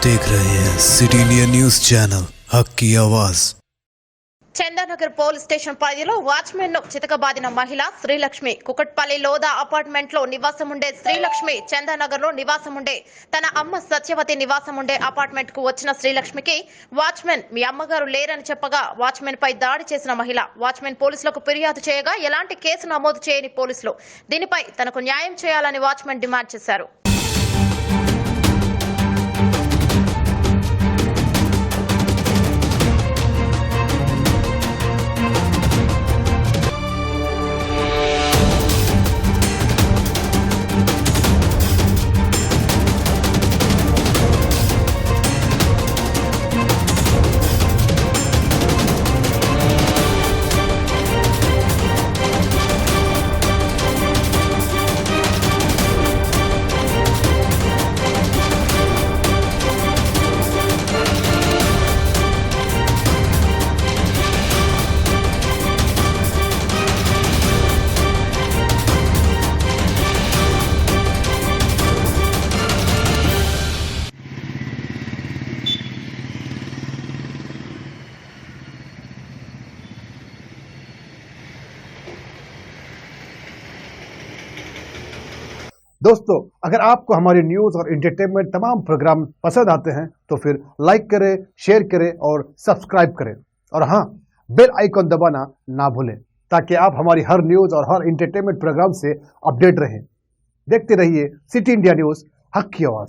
आप देख रहे हैं सिटी इंडिया न्यूज चैनल हक की आवाज। చందానగర్ పోలీస్ స్టేషన్ పరిధిలో వాచ్మెన్ ను చితకబాదిన మహిళ శ్రీలక్ష్మి కుకట్పల్లి లోదా అపార్ట్మెంట్ లో నివాసం ఉండే శ్రీలక్ష్మి చందానగర్ లో నివాసం ఉండే తన అమ్మ సత్యవతి నివాసం ఉండే అపార్ట్మెంట్ కు వచ్చిన శ్రీలక్ష్మికి వాచ్మెన్ మీ అమ్మగారు లేరని చెప్పగా వాచ్మెన్ పై దాడి చేసిన మహిళ వాచ్మెన్ పోలీసులకు ఫిర్యాదు చేయగా ఎలాంటి కేసు నమోదు చేయని పోలీసులు దీనిపై తనకు న్యాయం చేయాలని వాచ్మెన్ డిమాండ్ చేశారు। दोस्तों, अगर आपको हमारी न्यूज और एंटरटेनमेंट तमाम प्रोग्राम पसंद आते हैं तो फिर लाइक करें, शेयर करें और सब्सक्राइब करें और हाँ, बेल आइकॉन दबाना ना भूलें ताकि आप हमारी हर न्यूज और हर एंटरटेनमेंट प्रोग्राम से अपडेट रहें। देखते रहिए सिटी इंडिया न्यूज हक की आवाज।